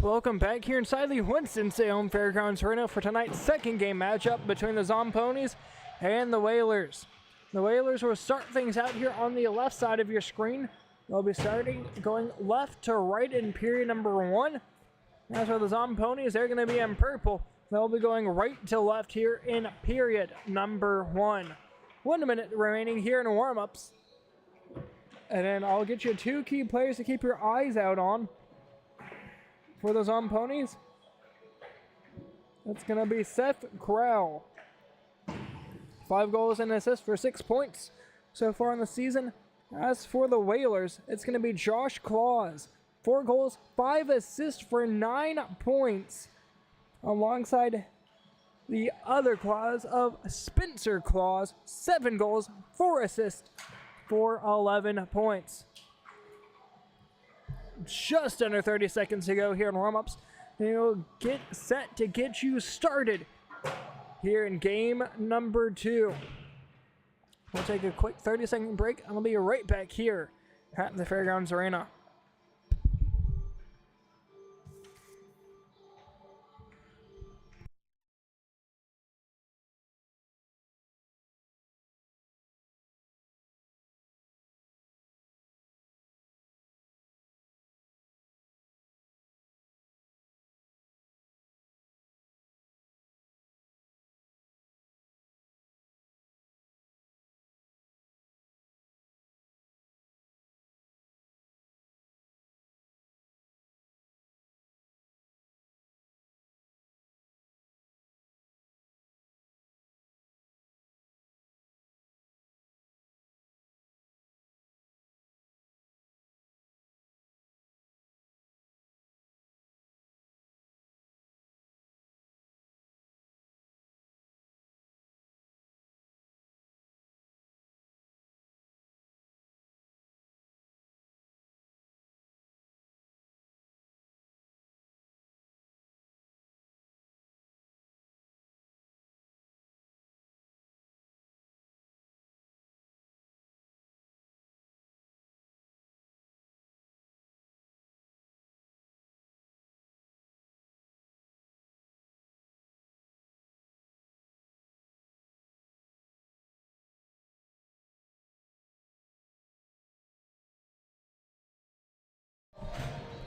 Welcome back here inside the Winston-Salem Fairgrounds Arena for tonight's second game matchup between the Zomponies and the Whalers. The Whalers will start things out here on the left side of your screen. They'll be starting going left to right in period number 1. As for the Zomponies, they're going to be in purple. They'll be going right to left here in period number 1. 1 minute remaining here in warm-ups. And then I'll get you 2 key players to keep your eyes out on. For the Zomponies, it's going to be Seth Crowell. 5 goals and assists for 6 points so far in the season. As for the Whalers, it's going to be Josh Claus. 4 goals, 5 assists for 9 points. Alongside the other Claus of Spencer Claus. 7 goals, 4 assists for 11 points. Just under 30 seconds to go here in warm-ups. We'll get set to get you started here in game number 2. We'll take a quick 30-second break and we'll be right back here at the Fairgrounds Arena.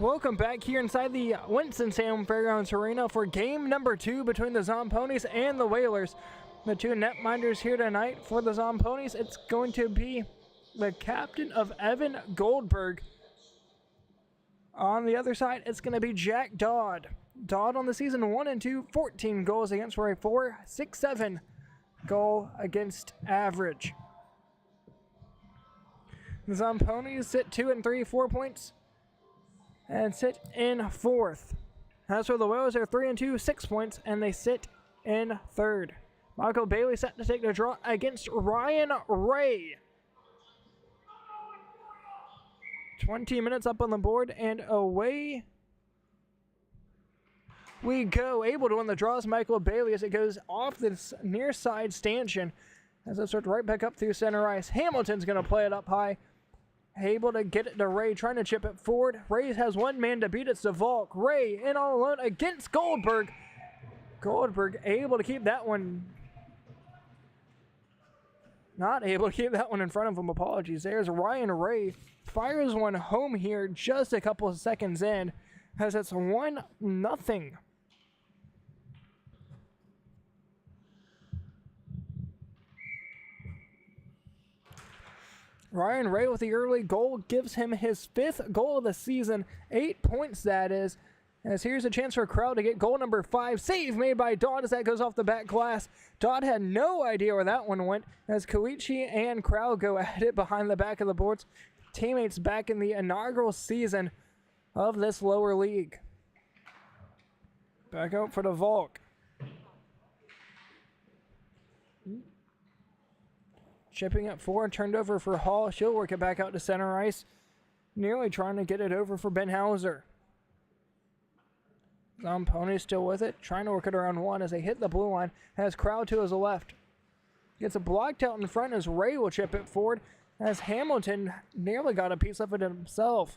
Welcome back here inside the Winston-Salem Fairgrounds Arena for game number 2 between the Zomponies and the Whalers. The 2 netminders here tonight for the Zomponies, it's going to be the captain of Evan Goldberg. On the other side, it's going to be Jack Dodd. Dodd on the season 1 and 2, 14 goals against for a 4.67 goal against average. The Zomponies sit 2 and 3, 4 points. And sit in 4th. As for the Whalers, they're 3 and 2, 6 points, and they sit in 3rd. Michael Bailey set to take the draw against Ryan Ray. 20 minutes up on the board, and away we go. Able to win the draw is Michael Bailey as it goes off this near side stanchion. As it starts right back up through center ice. Hamilton's going to play it up high. Able to get it to Ray, trying to chip it forward. Ray has 1 man to beat. It's to Volk. Ray in all alone against Goldberg. Goldberg able to keep that one. Not able to keep that one in front of him. Apologies. There's Ryan Ray. Fires one home here just a couple of seconds in. As it's 1-0. Ryan Ray with the early goal gives him his 5th goal of the season. 8 points, that is. As here's a chance for Crowd to get goal number 5. Save made by Dodd as that goes off the back glass. Dodd had no idea where that one went as Koichi and Crowd go at it behind the back of the boards. Teammates back in the inaugural season of this lower league. Back out for the Volk. Chipping it forward, turned over for Hall. She'll work it back out to center ice. Nearly trying to get it over for Ben Hauser. Zomponies still with it, trying to work it around 1 as they hit the blue line. Has Crowd to his left. Gets it blocked out in front as Ray will chip it forward as Hamilton nearly got a piece of it himself.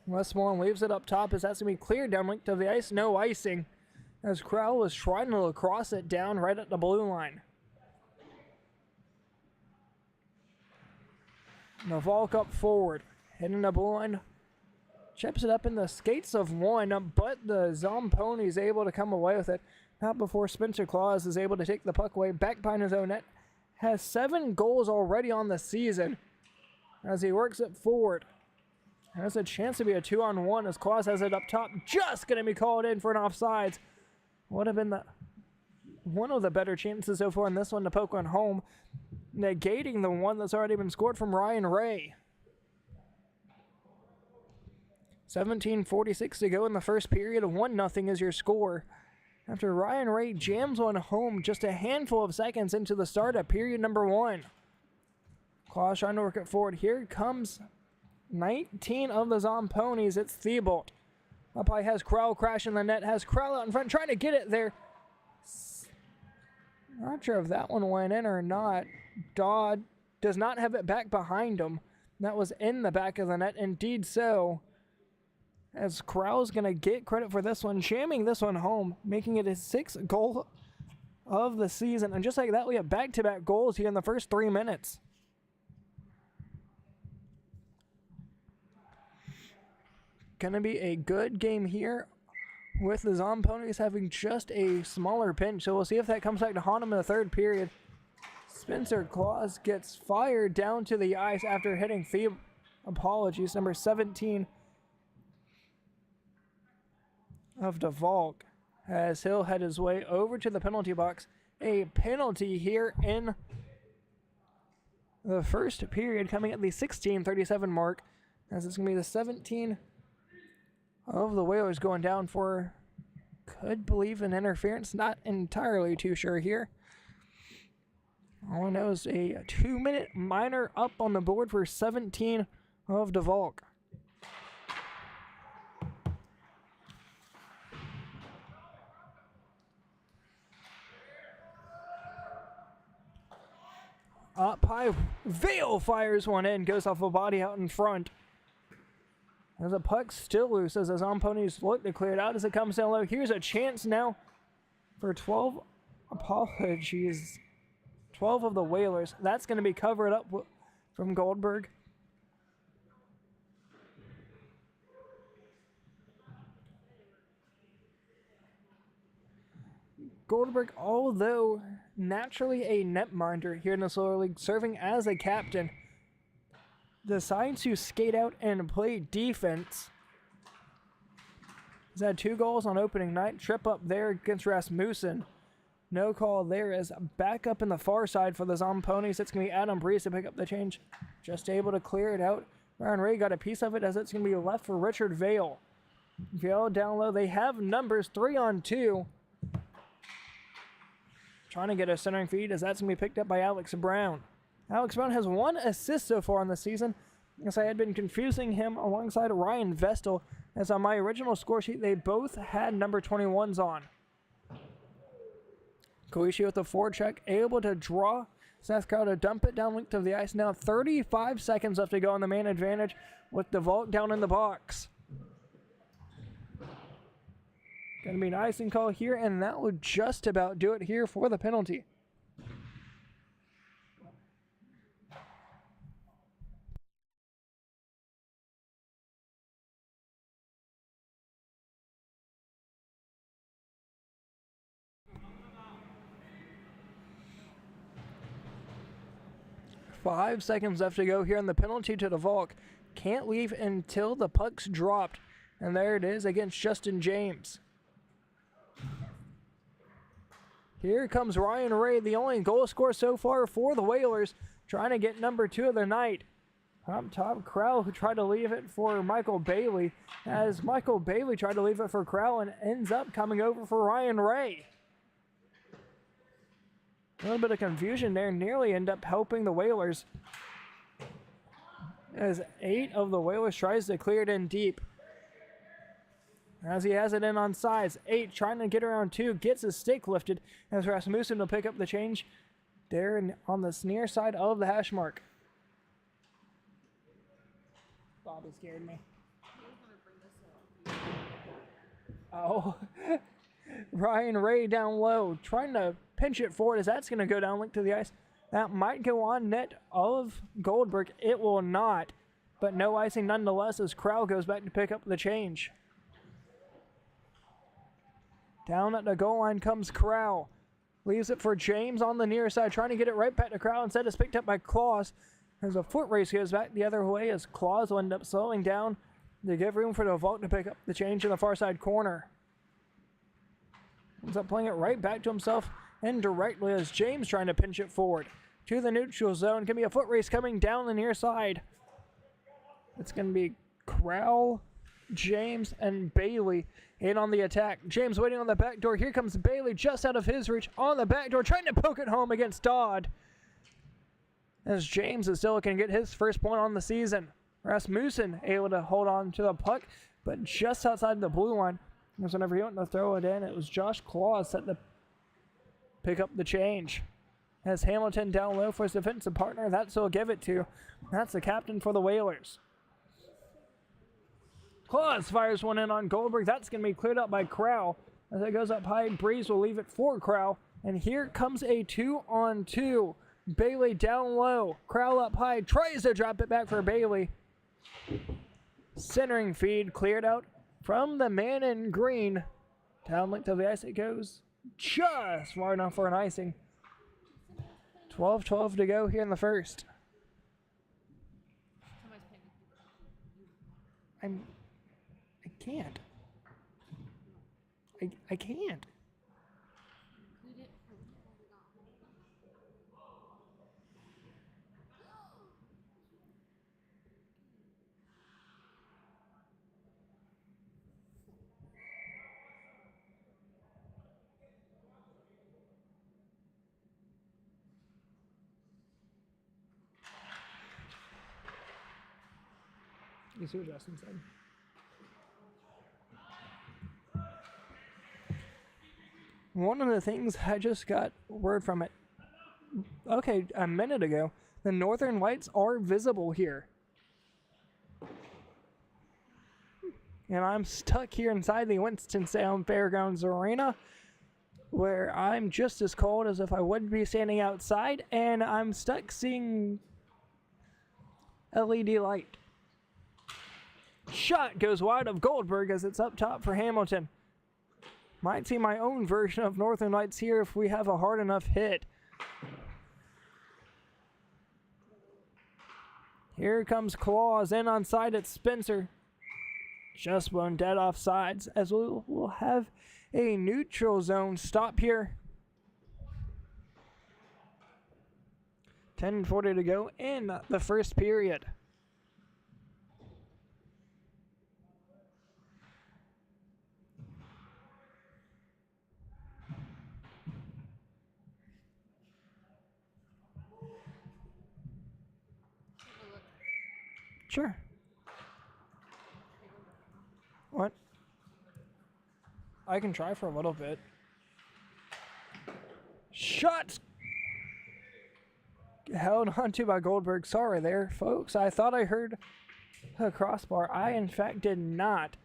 Westmoreland leaves it up top as that's going to be cleared down length of the ice. No icing as Crowell was trying to lacrosse it down right at the blue line. Navalk up forward, hitting the blue line. Chips it up in the skates of one, but the Zomponies able to come away with it. Not before Spencer Claus is able to take the puck away back behind his own net. Has 7 goals already on the season as he works it forward. Has a chance to be a 2-on-1 as Claus has it up top. Just going to be called in for an offsides. Would have been one of the better chances so far in this one to poke one home, negating the one that's already been scored from Ryan Ray. 17:46 to go in the first period. 1-0 is your score. After Ryan Ray jams one home just a handful of seconds into the start of period number 1. Claus trying to work it forward. Here comes 19 of the Zomponies. It's Thibault. Up high has Crowell crashing the net. Has Crowell out in front trying to get it there. Not sure if that one went in or not. Dodd does not have it back behind him. That was in the back of the net. Indeed so. As Crowell's going to get credit for this one, jamming this one home, making it his 6th goal of the season. And just like that, we have back-to-back goals here in the first 3 minutes. Going to be a good game here with the Zomponies having just a smaller pinch. So we'll see if that comes back to haunt them in the third period. Spencer Claus gets fired down to the ice after hitting number 17 of DeValk, as he'll head his way over to the penalty box. A penalty here in the first period coming at the 16:37 mark, as it's going to be the 17 of the Whalers going down for, could believe, an interference. Not entirely too sure here. All I know is a 2-minute minor up on the board for 17 of DeValk. Up high, Vale fires one in, goes off a body out in front. As the puck still loose as the Zomponies look to clear it out as it comes down low. Here's a chance now for 12 of the Whalers. That's going to be covered up from Goldberg. Goldberg, although naturally a netminder here in the Solar League, serving as a captain, decides to skate out and play defense. He's had 2 goals on opening night. Trip up there against Rasmussen. No call there as back up in the far side for the Zomponies. It's going to be Adam Breeze to pick up the change. Just able to clear it out. Ryan Ray got a piece of it as it's going to be left for Richard Vale. Vale down low. They have numbers 3-on-2. Trying to get a centering feed as that's going to be picked up by Alex Brown. Alex Brown has 1 assist so far on the season, as I had been confusing him alongside Ryan Vestal, as on my original score sheet they both had number 21s on. Koishi with the forecheck, able to draw Seth Crow to dump it down length of the ice. Now 35 seconds left to go on the man advantage with DeValk down in the box. Going to be an icing call here, and that would just about do it here for the penalty. Five seconds left to go here, and the penalty to DeValk. Can't leave until the puck's dropped, and there it is against Justin James. Here comes Ryan Ray, the only goal scorer so far for the Whalers, trying to get number 2 of the night. Up top, Crowell, who tried to leave it for Michael Bailey, as Michael Bailey tried to leave it for Crowell and ends up coming over for Ryan Ray. A little bit of confusion there, nearly end up helping the Whalers, as 8 of the Whalers tries to clear it in deep. As he has it in on sides, 8 trying to get around 2, gets his stick lifted as Rasmussen will pick up the change there on the near side of the hash mark. Bobby scared me. Oh, Ryan Ray down low, trying to pinch it forward as that's going to go down, link to the ice. That might go on net of Goldberg. It will not, but no icing nonetheless as Crowell goes back to pick up the change. Down at the goal line comes Crowell. Leaves it for James on the near side, trying to get it right back to Crowell. Instead, it's picked up by Claus. As a foot race goes back the other way as Claus will end up slowing down to give room for the Vault to pick up the change in the far side corner. Ends up playing it right back to himself indirectly as James trying to pinch it forward to the neutral zone. Can be a foot race coming down the near side. It's going to be Crowell, James, and Bailey in on the attack. James waiting on the back door. Here comes Bailey just out of his reach on the back door, trying to poke it home against Dodd. As James is still looking to get his first point on the season. Rasmussen able to hold on to the puck, but just outside the blue line. As whenever he went to throw it in, it was Josh Claus set to pick up the change. As Hamilton down low for his defensive partner, that's who he'll give it to. That's the captain for the Whalers. Claus fires one in on Goldberg. That's going to be cleared up by Crowell. As it goes up high, Breeze will leave it for Crowell. And here comes a 2-on-2. Bailey down low. Crowell up high. Tries to drop it back for Bailey. Centering feed cleared out from the man in green. Down link to the ice it goes. Just far enough for an icing. 12-12 to go here in the first. I can't. I can't. You see what Justin said? One of the things I just got word from it, okay, a minute ago, the northern lights are visible here. And I'm stuck here inside the Winston-Salem Fairgrounds Arena, where I'm just as cold as if I would be standing outside, and I'm stuck seeing LED light. Shot goes wide of Goldberg as it's up top for Hamilton. Might see my own version of Northern Lights here if we have a hard enough hit. Here comes Claus in on side at Spencer. Just blown dead off sides as we'll have a neutral zone stop here. 10:40 to go in the first period. Sure. What? I can try for a little bit. Shots held onto by Goldberg. Sorry there, folks. I thought I heard a crossbar. I, in fact, did not,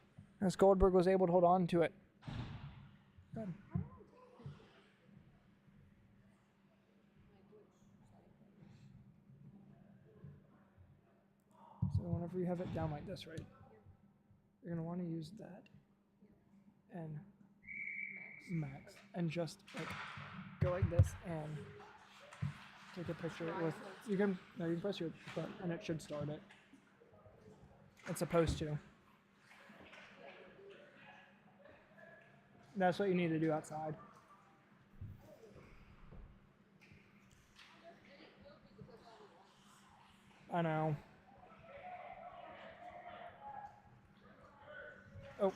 as Goldberg was able to hold on to it. Good. So whenever you have it down like this, right, you're going to want to use that and max and just like go like this and take a picture with, you can press your button and it should start it. It's supposed to. That's what you need to do outside. I know. Oh,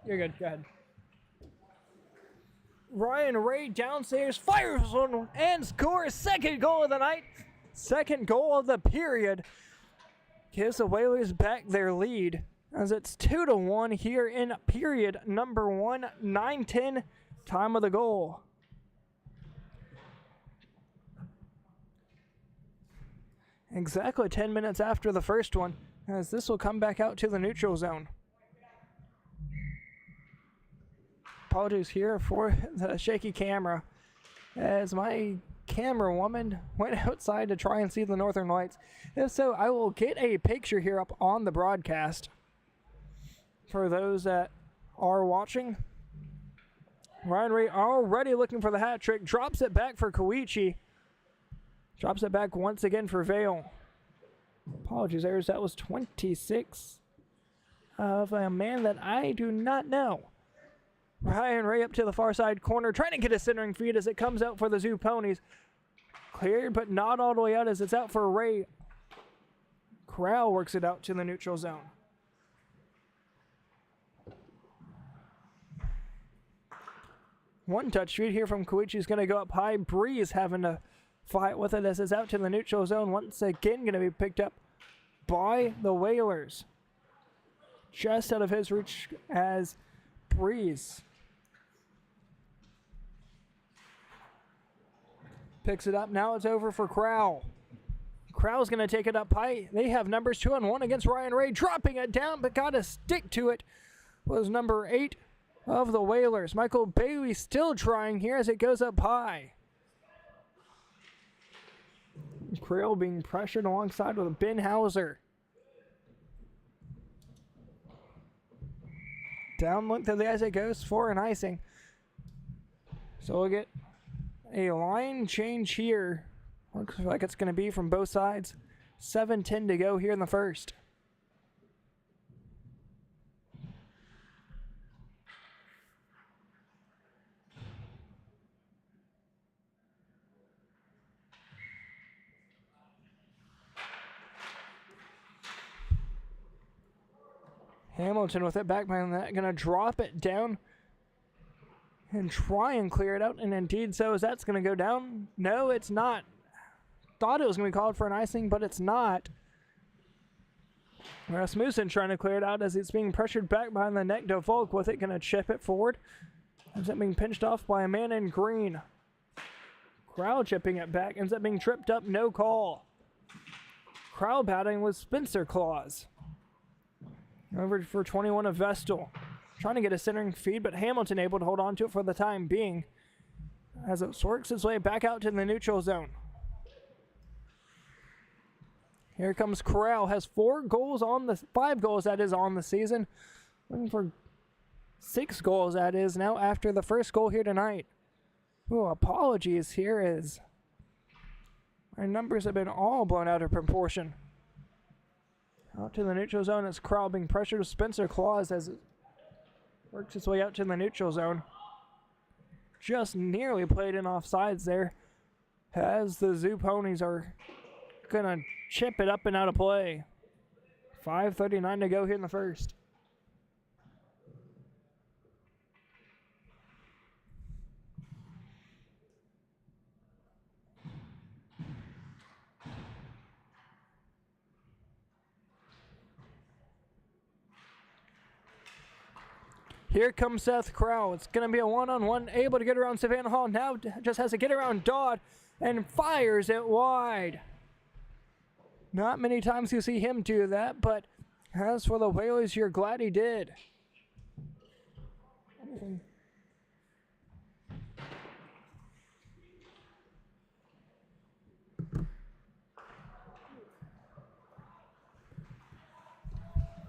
you're good. Go ahead. Ryan Ray downstairs fires one and scores second goal of the night. Second goal of the period. Gives the Whalers back their lead as it's 2-1 here in period number 1, 9:10, time of the goal. Exactly 10 minutes after the first one, as this will come back out to the neutral zone. apologies here for the shaky camera, as my camera woman went outside to try and see the northern lights. If so, I will get a picture here up on the broadcast for those that are watching. Ryan Ray already looking for the hat trick, drops it back for Koichi, drops it back once again for Vale. Apologies there, that was 26 of a man that I do not know. Ryan Ray up to the far side corner, trying to get a centering feed as it comes out for the Zomponies. Cleared, but not all the way out as it's out for Ray. Corral works it out to the neutral zone. One touch feed here from Koichi is going to go up high. Breeze having to fight with it as it's out to the neutral zone. Once again going to be picked up by the Whalers. Just out of his reach as Breeze picks it up. Now it's over for Crowell. Crowell's going to take it up high. They have numbers 2-on-1 against Ryan Ray. Dropping it down, but got to stick to it. Was number 8 of the Whalers. Michael Bailey still trying here as it goes up high. Creel being pressured alongside with Ben Hauser. Down length of the ice it goes for an icing. So we'll get a line change here. Looks like it's going to be from both sides. 7:10 to go here in the first. Hamilton with it back behind that, gonna drop it down and try and clear it out, and indeed so, as that's gonna go down. No, it's not. Thought it was gonna be called for an icing, but it's not. Rasmussen trying to clear it out as it's being pressured back behind the neck. DeVolk with it, gonna chip it forward. Ends up being pinched off by a man in green. Crowd chipping it back, ends up being tripped up, no call. Crowd battling with Spencer Claus. Over for 21 of Vestal. Trying to get a centering feed, but Hamilton able to hold on to it for the time being as it works its way back out to the neutral zone. Here comes Corral. Has 5 goals that is on the season. Looking for 6 goals that is now after the first goal here tonight. Ooh, apologies here as our numbers have been all blown out of proportion. Out to the neutral zone, it's Crowell being pressured with Spencer Claus as it works its way out to the neutral zone. Just nearly played in offsides there as the Zomponies are going to chip it up and out of play. 5:39 to go here in the first. Here comes Seth Crow. It's going to be a one-on-one, able to get around Savannah Hall. Now just has to get around Dodd and fires it wide. Not many times you see him do that, but as for the Whalers, you're glad he did.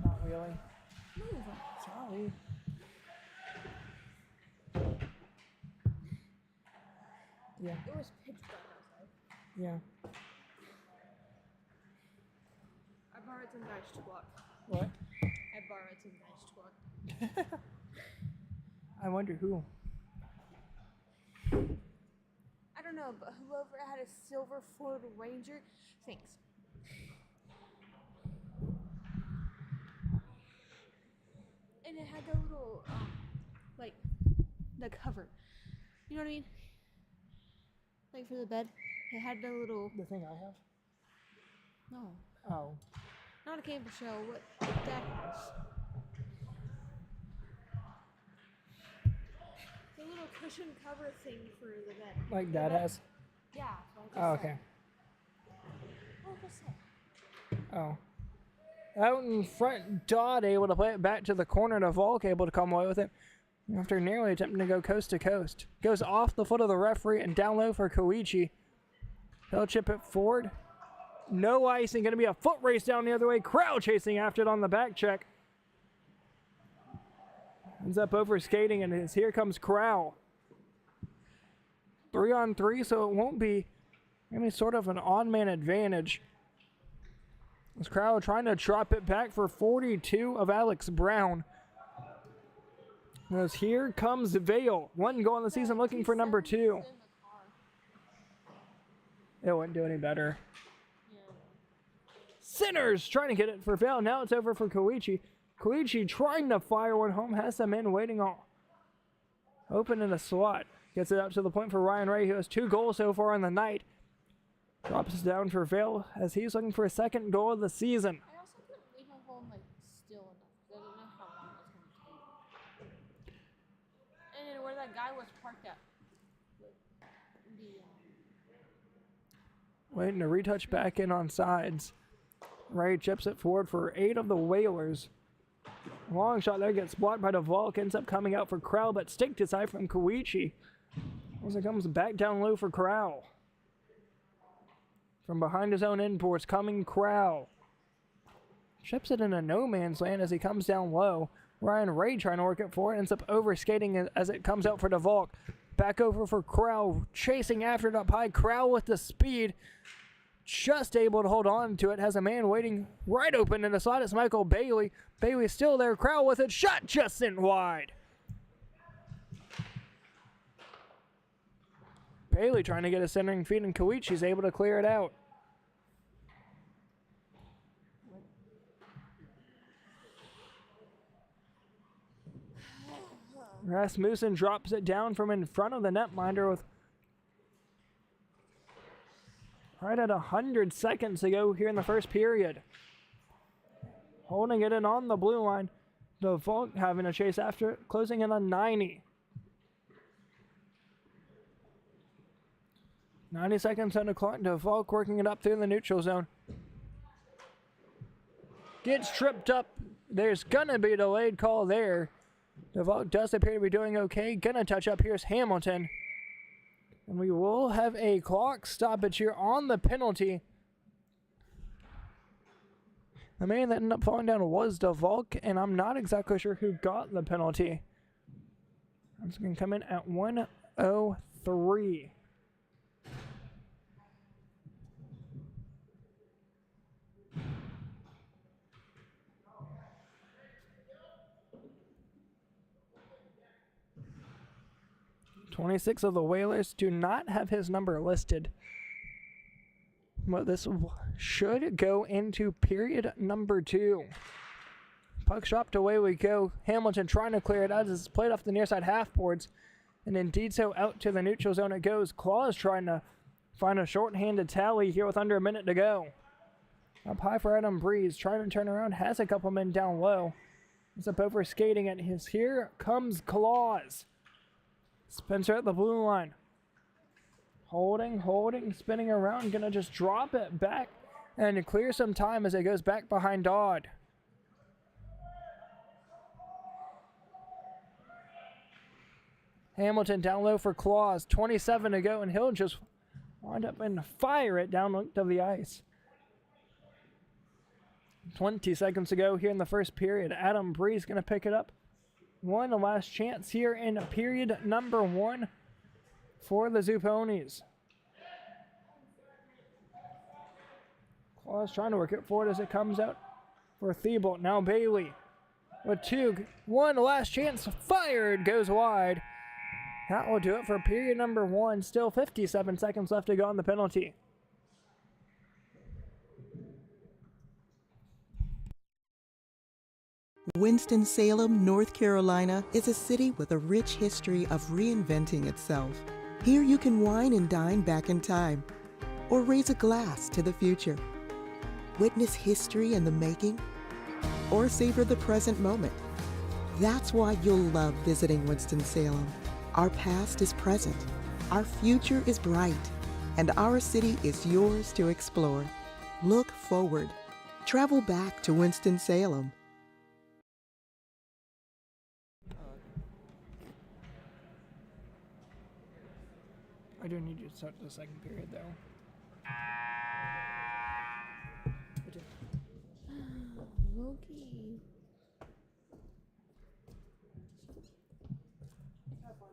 Not really. Sorry. Yeah. It was pitch black outside. Yeah. I borrowed some guys to walk. What? I borrowed some guys to walk. I wonder who. I don't know, but whoever had a silver Ford Ranger, thanks. And it had the little, like, the cover. You know what I mean? Like for the bed. It had the little... The thing I have? No. Oh. Not a camper shell. What Dad has. The little cushion cover thing for the bed. Like Dad has? Yeah. Like Oh, okay. What was that? Oh. Out in front, Dodd able to play it back to the corner to Volk, able to come away with it. after nearly attempting to go coast to coast. Goes off the foot of the referee and down low for Koichi. He'll chip it forward. No icing, going to be a foot race down the other way. Crowell chasing after it on the back check. Ends up over skating, and here comes Crowell. 3-on-3, so it won't be any sort of an on-man advantage. As Crowell trying to drop it back for 42 of Alex Brown. As here comes Vale. 1 goal in the season, looking for number 2. It wouldn't do any better. Sinners trying to get it for Vale. Now it's over for Koichi. Koichi trying to fire one home. Has some men waiting on. Open in the slot. Gets it up to the point for Ryan Ray, who has 2 goals so far on the night. Drops it down for Vale as he's looking for a 2nd goal of the season. I also couldn't leave my home like still enough. I didn't know how long it was going to take. And then where that guy was parked at. Waiting to retouch back in on sides. Ray chips it forward for 8 of the Whalers. Long shot there gets blocked by DeValk. Ends up coming out for Crowell, but sticked aside from Koichi. As it comes back down low for Crowell. From behind his own imports coming Crowell. Chips it into no man's land as he comes down low. Ryan Ray trying to work it forward. Ends up over skating as it comes out for DeValk. Back over for Crowell. Chasing after it up high. Crowell with the speed. Just able to hold on to it. Has a man waiting right open in the slot. It's Michael Bailey. Bailey's still there. Crowell with it. Shot just sent wide. Bailey trying to get a centering feed, and Koichi's able to clear it out. Rasmussen drops it down from in front of the netminder with right at 100 seconds to go here in the first period. Holding it in on the blue line. DeValk having a chase after it, closing in on 90. 90 seconds on the clock. DeValk working it up through the neutral zone. Gets tripped up. There's going to be a delayed call there. DeValk does appear to be doing okay. Gonna touch up. Here's Hamilton. And we will have a clock stoppage here on the penalty. The man that ended up falling down was DeValk, and I'm not exactly sure who got the penalty. It's going to come in at 1:03. "26 of the Whalers do not have his number listed. But this should go into period number 2. Puck dropped, away we go. Hamilton trying to clear it out as it's played off the near side half boards. And indeed so out to the neutral zone it goes. Claus trying to find a shorthanded tally here with under a minute to go. Up high for Adam Breeze. Trying to turn around. Has a couple men down low. It's up over skating at his. Here comes Claus. Spencer at the blue line. Holding, spinning around. Gonna just drop it back and clear some time as it goes back behind Dodd. Hamilton down low for Claus. 27 to go, and he'll just wind up and fire it down to the ice. 20 seconds to go here in the first period. Adam Breeze gonna pick it up. One last chance here in period number 1 for the Zomponies. Claus trying to work it forward as it comes out for Thibault. Now Bailey with 2. One last chance. Fired. Goes wide. That will do it for period number 1. Still 57 seconds left to go on the penalty. Winston-Salem, North Carolina is a city with a rich history of reinventing itself. Here you can wine and dine back in time, or raise a glass to the future. Witness history in the making, or savor the present moment. That's why you'll love visiting Winston-Salem. Our past is present, our future is bright, and our city is yours to explore. Look forward. Travel back to Winston-Salem. I do need you to start the second period, though. Okay. Have fun.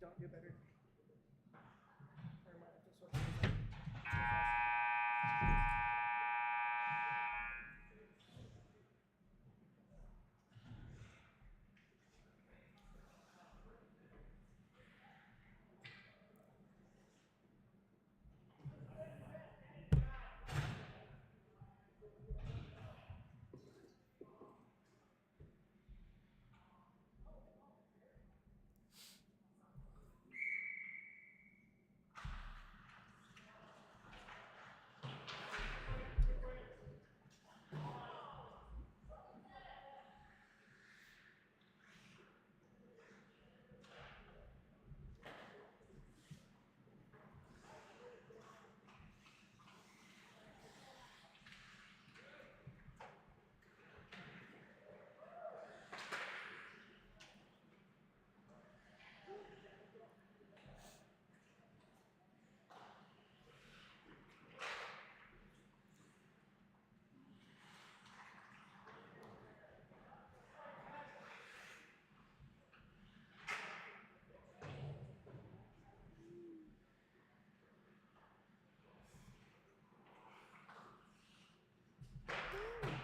Don't do better. Never mind, I just switched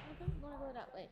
I don't want to go that way.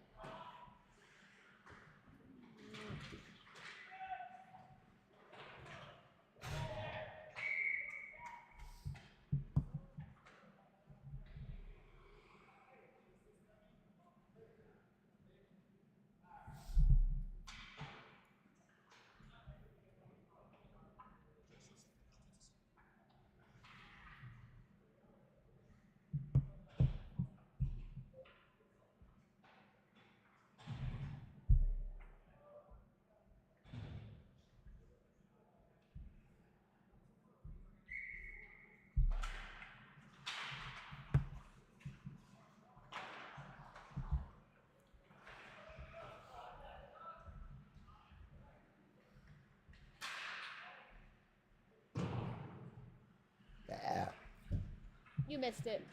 You missed it.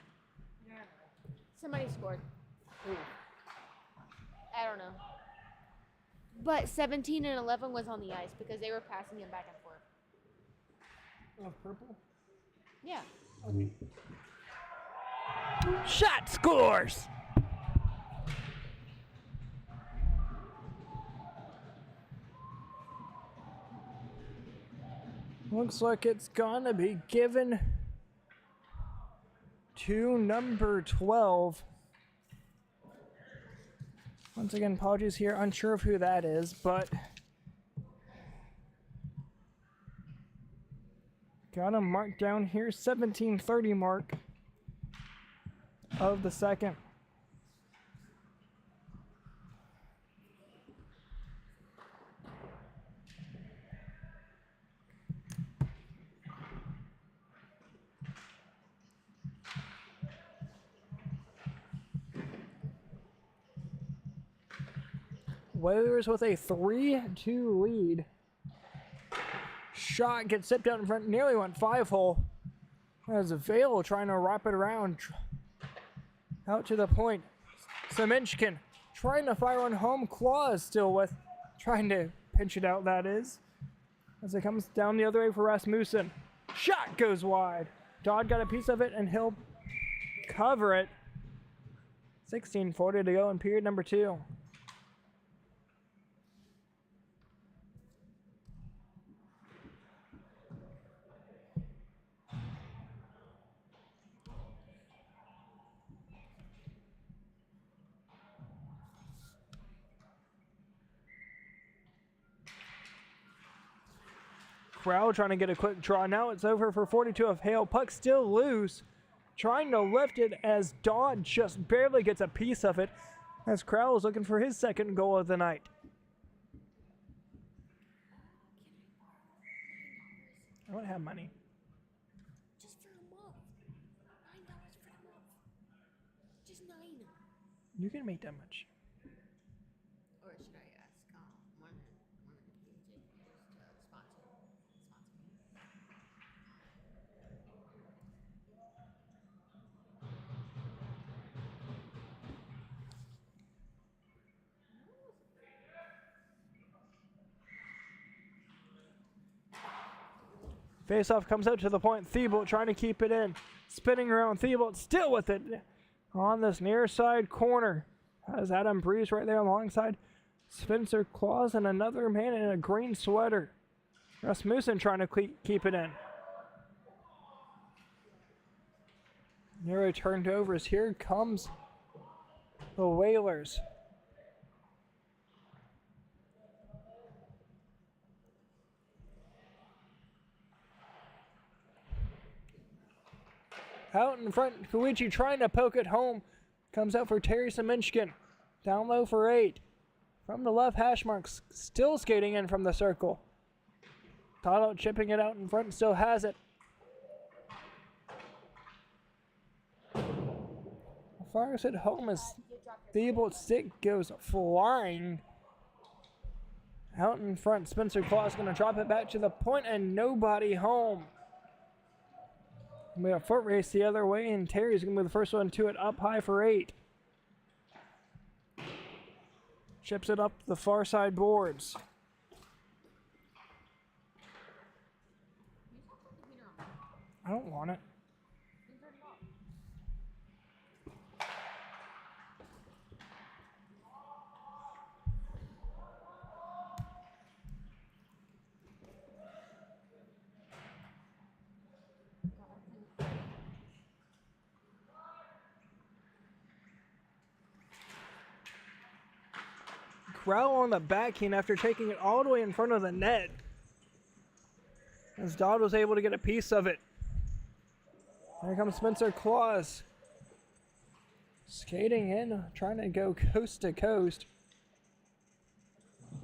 Yeah. Somebody scored. I don't know. But 17 and 11 was on the ice because they were passing him back and forth. Oh, purple? Yeah. Okay. Shot scores! Looks like it's gonna be given to number 12. Once again, apologies here, unsure of who that is, but got him marked down here, 17:30 mark of the second. Whalers with a 3-2 lead. Shot gets tipped out in front, nearly went 5-hole. As Vale trying to wrap it around. Out to the point. Semenchkin trying to fire on home. Claus still with, trying to pinch it out, that is. As it comes down the other way for Rasmussen. Shot goes wide. Dodd got a piece of it and he'll cover it. 16:40 to go in period number 2. Crowd trying to get a quick draw. Now it's over for 42 of Hale. Puck still loose. Trying to lift it as Dodd just barely gets a piece of it. As Crowell is looking for his second goal of the night. I don't have money. Just for a month. $9 for the month. Just $9. You can make that much. Or should I ask one of the PJ just to sponsor me? Face-off comes out to the point. Thibault trying to keep it in. Spinning around. Thibault still with it on this near side corner. Has Adam Breeze right there alongside Spencer Claus and another man in a green sweater. Rasmussen trying to keep it in. Nearly turned over as here comes the Whalers. Out in front, Koichi trying to poke it home. Comes out for Terry Seminchkin. Down low for 8. From the left, hash marks still skating in from the circle. Toto chipping it out in front, still has it. Fires it home as Thibault's stick goes flying. Out in front, Spencer Claus going to drop it back to the point and nobody home. We have a foot race the other way, and Terry's going to be the first one to it up high for 8. Chips it up the far side boards. I don't want it. Crowell on the backhand after taking it all the way in front of the net. As Dodd was able to get a piece of it. Here comes Spencer Claus. Skating in, trying to go coast to coast.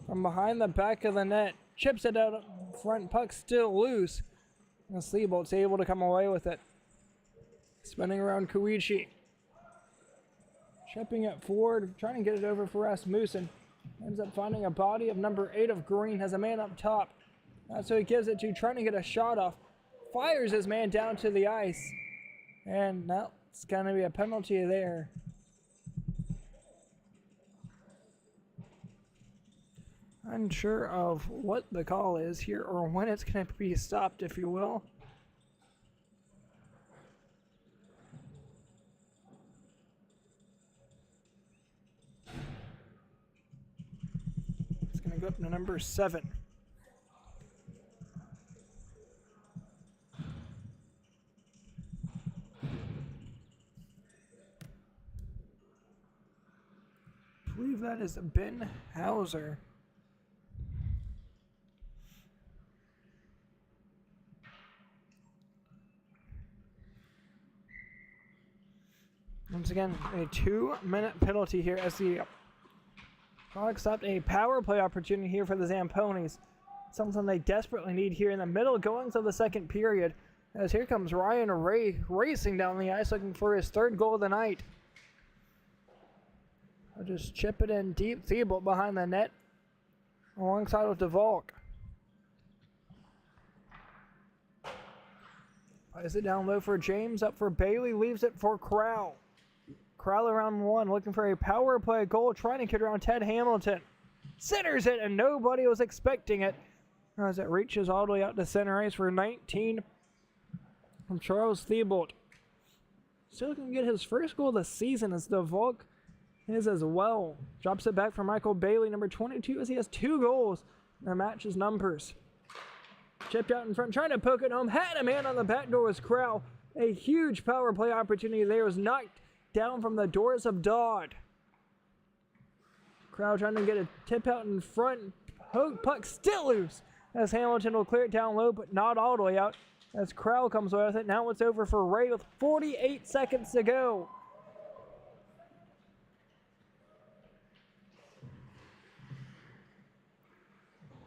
From behind the back of the net. Chips it out front, puck still loose. And Sleebold's able to come away with it. Spinning around Koichi. Chipping it forward, trying to get it over for Rasmussen. Ends up finding a body of number 8 of Green, has a man up top. That's who he gives it to, trying to get a shot off. Fires his man down to the ice. And now it's going to be a penalty there. Unsure of what the call is here or when it's going to be stopped, if you will. Go up to number 7. I believe that is Ben Hauser. Once again, a 2-minute penalty here as the accept a power play opportunity here for the Zomponies. Something they desperately need here in the middle going to the second period. As here comes Ryan Ray racing down the ice looking for his 3rd goal of the night. I'll just chip it in deep. Thibault behind the net alongside with DeVolk. Plays it down low for James, up for Bailey, leaves it for Crowell. Crowell around 1, looking for a power play goal, trying to get around Ted Hamilton. Centers it, and nobody was expecting it. As it reaches all the way out to center ice for 19 from Charles Thibault. Still can get his first goal of the season as DeVolk is as well. Drops it back for Michael Bailey, number 22, as he has 2 goals and matches numbers. Chipped out in front, trying to poke it home. Had a man on the back door was Crowell. A huge power play opportunity there was knocked down from the doors of Dodd. Crowell trying to get a tip out in front. Puck still loose as Hamilton will clear it down low, but not all the way out as Crowell comes away with it. Now it's over for Ray with 48 seconds to go.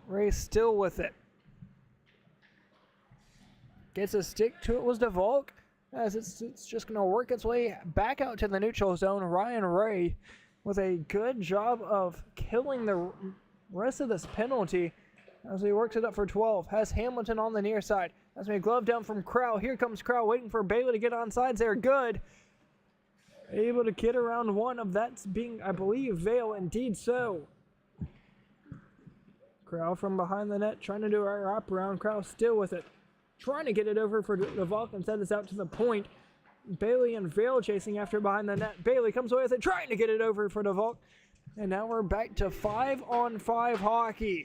Ray still with it. Gets a stick to it was DeVolk. As it's just going to work its way back out to the neutral zone. Ryan Ray with a good job of killing the rest of this penalty as he works it up for 12. Has Hamilton on the near side. That's a glove down from Crowell. Here comes Crowell waiting for Bailey to get on sides there. Good. Able to get around one of that's being, I believe, Vale. Indeed so. Crowell from behind the net trying to do a wrap around. Crowell still with it. trying to get it over for the Volk and send this out to the point. Bailey and Vale chasing after behind the net. Bailey comes away with it, trying to get it over for the Volk. And now we're back to 5-on-5 hockey.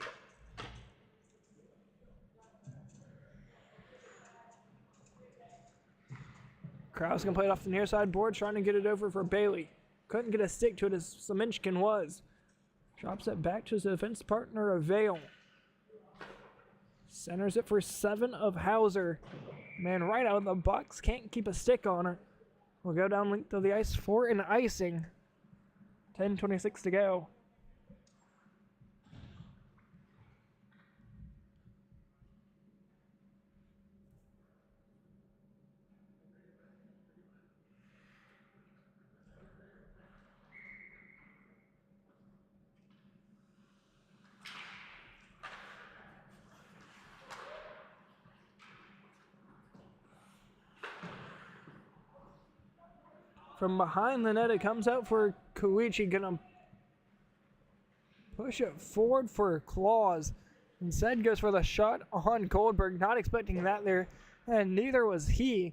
Kraus can play it off the near side board, trying to get it over for Bailey. Couldn't get a stick to it as Semenchkin was. Drops it back to his defense partner of Vale. Centers it for 7 of Hauser. Man, right out of the box, can't keep a stick on her. Will go down length of the ice for an icing. 10:26 to go. From behind the net, it comes out for Koichi. Gonna push it forward for Claus. Instead goes for the shot on Goldberg. Not expecting that there. And neither was he.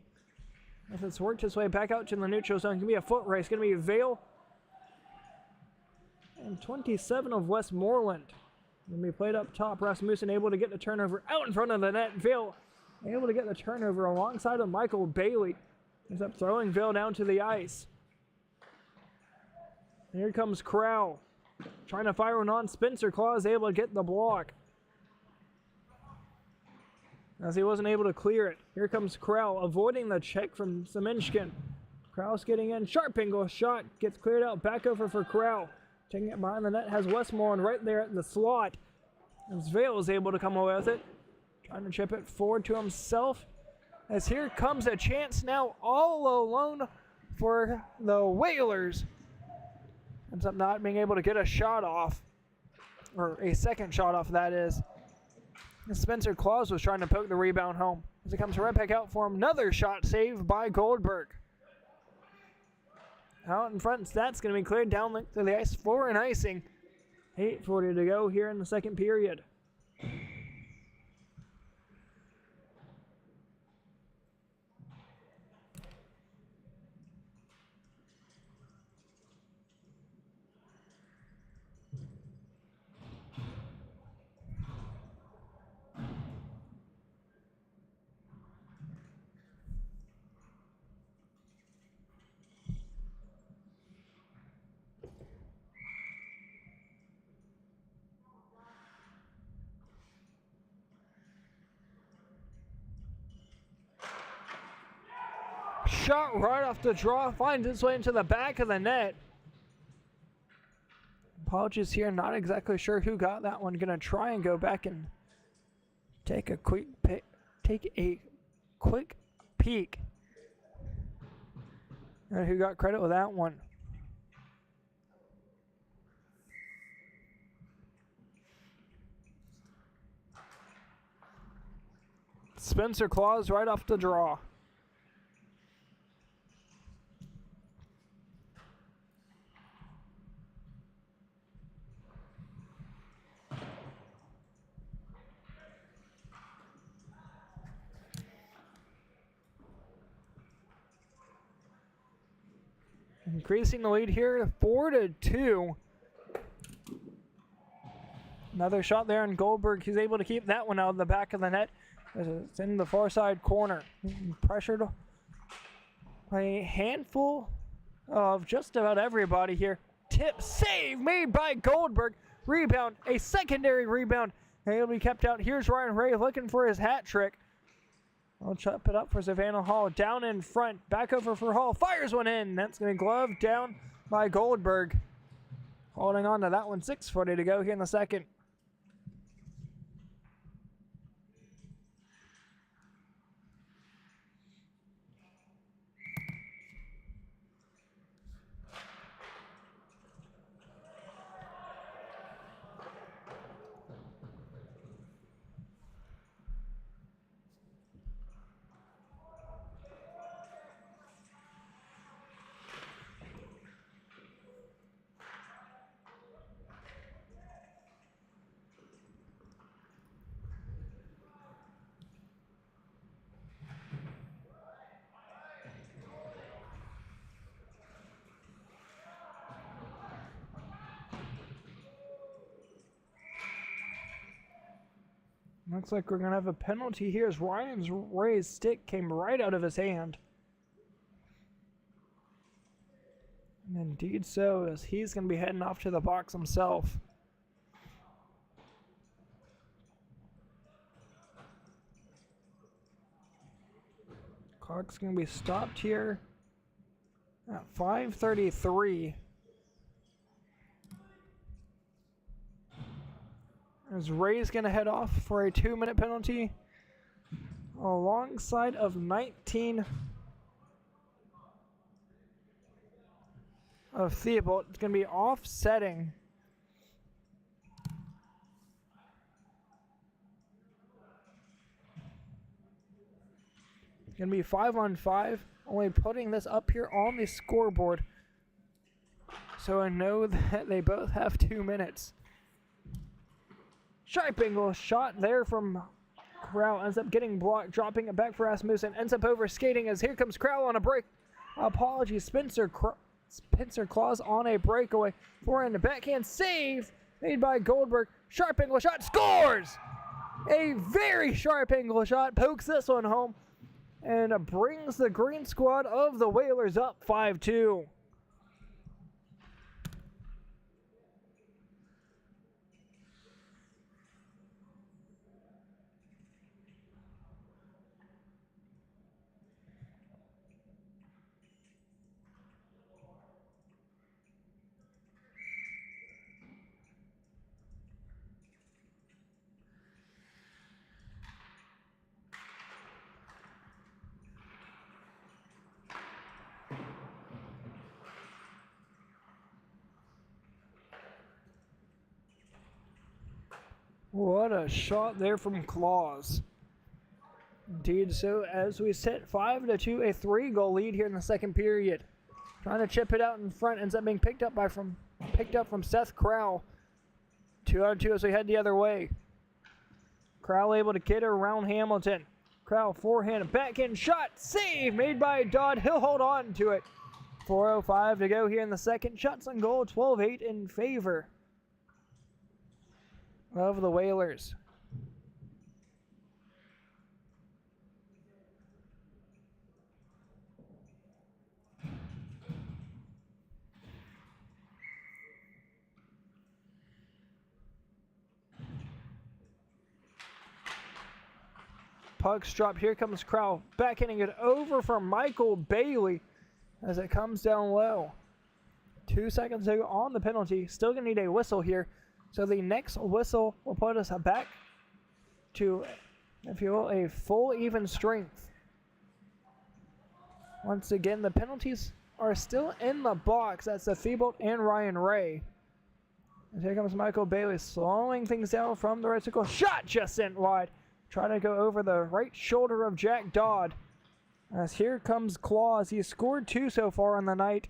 As it's worked its way back out to the neutral zone. Gonna be a foot race. Gonna be Vale. And 27 of Westmoreland. Gonna be played up top. Rasmussen able to get the turnover out in front of the net. Vale able to get the turnover alongside of Michael Bailey. Ends up throwing Vale down to the ice. Here comes Crow. Trying to fire one on Spencer. Claus able to get the block. As he wasn't able to clear it. Here comes Crow, avoiding the check from Semenchkin. Krau's getting in. Sharp angle shot. Gets cleared out. Back over for Crow. Taking it behind the net. Has Westmoreland right there at the slot. As Vale is able to come away with it. Trying to chip it forward to himself. As here comes a chance now all alone for the Whalers. Ends up not being able to get a shot off. Or a second shot off, that is. And Spencer Claus was trying to poke the rebound home. As it comes right back out for him. Another shot saved by Goldberg. Out in front, that's going to be cleared down length of the ice for an icing. 8:40 to go here in the second period. Shot right off the draw, finds its way into the back of the net. Apologies here, not exactly sure who got that one. Gonna try and go back and take a quick peek at who got credit with that one. Spencer Claus right off the draw. Increasing the lead here, 4-2. Another shot there on Goldberg. He's able to keep that one out of the back of the net. It's in the far side corner. Pressured a handful of just about everybody here. Tip save made by Goldberg. Rebound, a secondary rebound. And it'll be kept out. Here's Ryan Ray looking for his hat trick. I'll chop it up for Savannah Hall. Down in front. Back over for Hall. Fires one in. That's going to glove down by Goldberg. Holding on to that one. 6:40 to go here in the second. Looks like we're going to have a penalty here as Ray's stick came right out of his hand. And indeed so, as he's going to be heading off to the box himself. Clock's going to be stopped here at 5:33. As Ray's going to head off for a 2-minute penalty alongside of 19 of Theobald. It's going to be offsetting. It's going to be 5-on-5. Only putting this up here on the scoreboard, so I know that they both have 2 minutes. Sharp angle shot there from Crowell. Ends up getting blocked, dropping it back for Rasmussen. Ends up over skating as here comes Crowell on a break. Apologies, Spencer Claus on a breakaway. Forehand, a backhand save made by Goldberg. Sharp angle shot, scores! A very sharp angle shot, pokes this one home, and brings the green squad of the Whalers up 5-2. What a shot there from Claus. Indeed so, as we set 5-2, a 3-goal lead here in the second period. Trying to chip it out in front, ends up being picked up from Seth Crowell. 2-on-2 as we head the other way. Crowell able to get around Hamilton. Crowell forehand, backhand shot, save made by Dodd. He'll hold on to it. 4:05 to go here in the second. Shots on goal, 12-8 in favor of the Whalers. Puck's dropped. Here comes Crowell. Backhanding it over for Michael Bailey as it comes down low. 2 seconds to go on the penalty. Still going to need a whistle here. So the next whistle will put us back to, if you will, a full even strength. Once again, the penalties are still in the box. That's the Thibault and Ryan Ray. And here comes Michael Bailey slowing things down from the right circle. Shot just sent wide. Trying to go over the right shoulder of Jack Dodd. As here comes Claus. He's scored 2 so far on the night.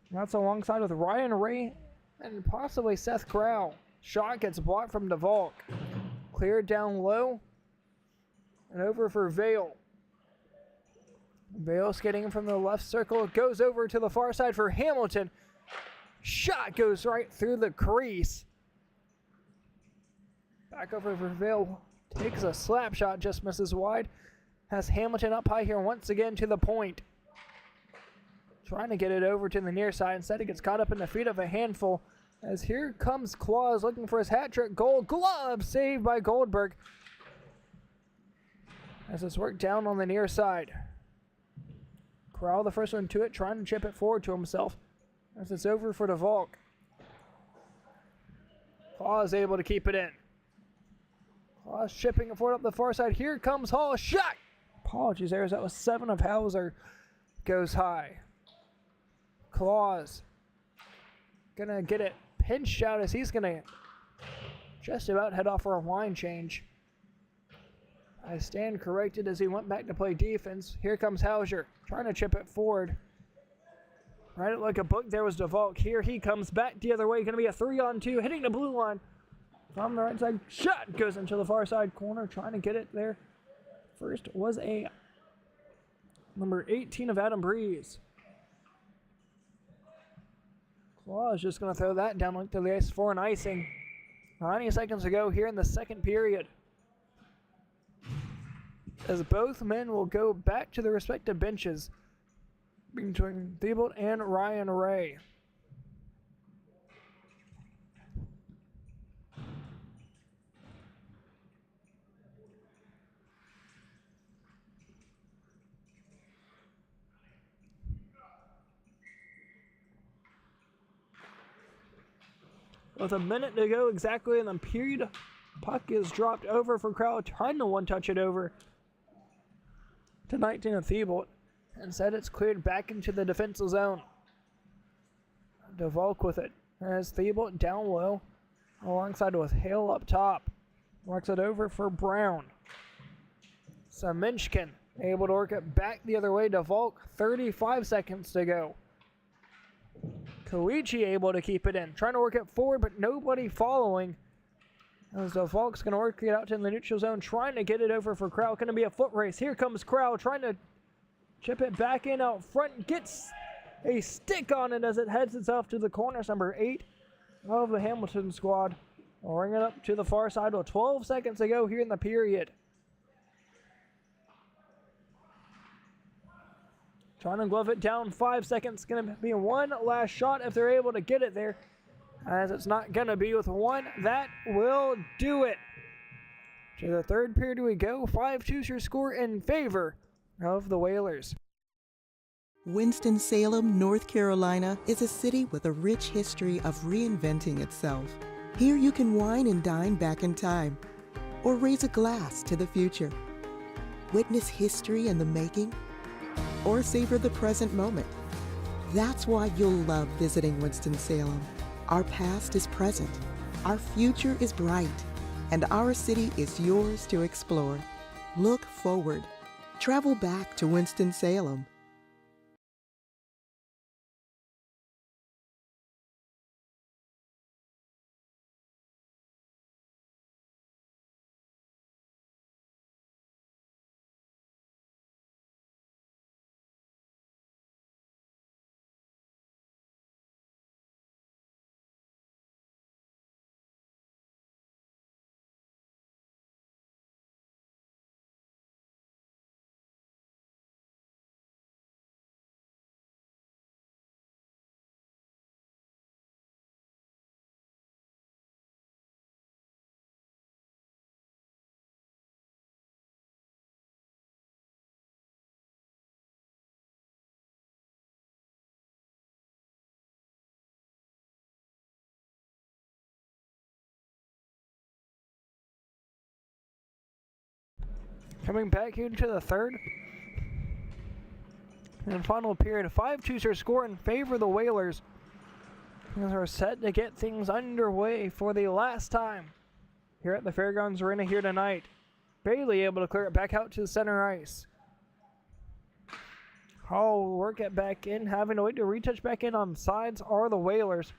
That's alongside with Ryan Ray and possibly Seth Crowell. Shot gets blocked from DeValk. Cleared down low. And over for Vale. Vale skating in from the left circle. Goes over to the far side for Hamilton. Shot goes right through the crease. Back over for Vale. Takes a slap shot, just misses wide. Has Hamilton up high here once again to the point. Trying to get it over to the near side. Instead, it gets caught up in the feet of a handful. As here comes Claus looking for his hat-trick goal. Glove saved by Goldberg. As it's worked down on the near side. Corral the first one to it, trying to chip it forward to himself. As it's over for DeValk. Claus able to keep it in. Claus chipping it forward up the far side. Here comes Hall. Shot! Apologies there, as that was 7 of Hauser. Goes high. Claus gonna get it pinched out as he's gonna just about head off for a line change. I stand corrected as he went back to play defense. Here comes Hauser trying to chip it forward. Right it like a book. There was DeValk. Here he comes back the other way. Gonna be a 3-on-2 hitting the blue line from the right side. Shot goes into the far side corner, trying to get it there. First was a number 18 of Adam Breeze. Claus just going to throw that down to the ice for an icing. 90 seconds to go here in the second period, as both men will go back to their respective benches between Thibault and Ryan Ray. With a minute to go exactly in the period, puck is dropped over for Crowell, trying to one-touch it over to 19 of Thibault. Instead, it's cleared back into the defensive zone. DeVolk with it, as Thibault down low, alongside with Hale up top. Works it over for Brown. Semenchkin able to work it back the other way. DeVolk, 35 seconds to go. Koichi able to keep it in, trying to work it forward, but nobody following. As DeVolk's going to work it out to the neutral zone, trying to get it over for Crowell. Going to be a foot race. Here comes Crowell, trying to chip it back in out front. Gets a stick on it as it heads itself to the corners. Number 8 of the Hamilton squad. We'll bring it up to the far side with 12 seconds to go here in the period. Trying to glove it down, 5 seconds. Going to be one last shot if they're able to get it there. As it's not going to be with one. That will do it. To the third period we go. 5-2 your score in favor of the Whalers. Winston-Salem, North Carolina is a city with a rich history of reinventing itself. Here you can wine and dine back in time, or raise a glass to the future. Witness history in the making, or savor the present moment. That's why you'll love visiting Winston-Salem. Our past is present, our future is bright, and our city is yours to explore. Look forward. Travel back to Winston-Salem. Coming back here to the third and final period, 5-2 your score in favor of the Whalers. As we're set to get things underway for the last time here at the Fairgrounds Arena here tonight. Bailey able to clear it back out to the center ice. Hall will work it back in, having to wait to retouch back in on sides are the Whalers.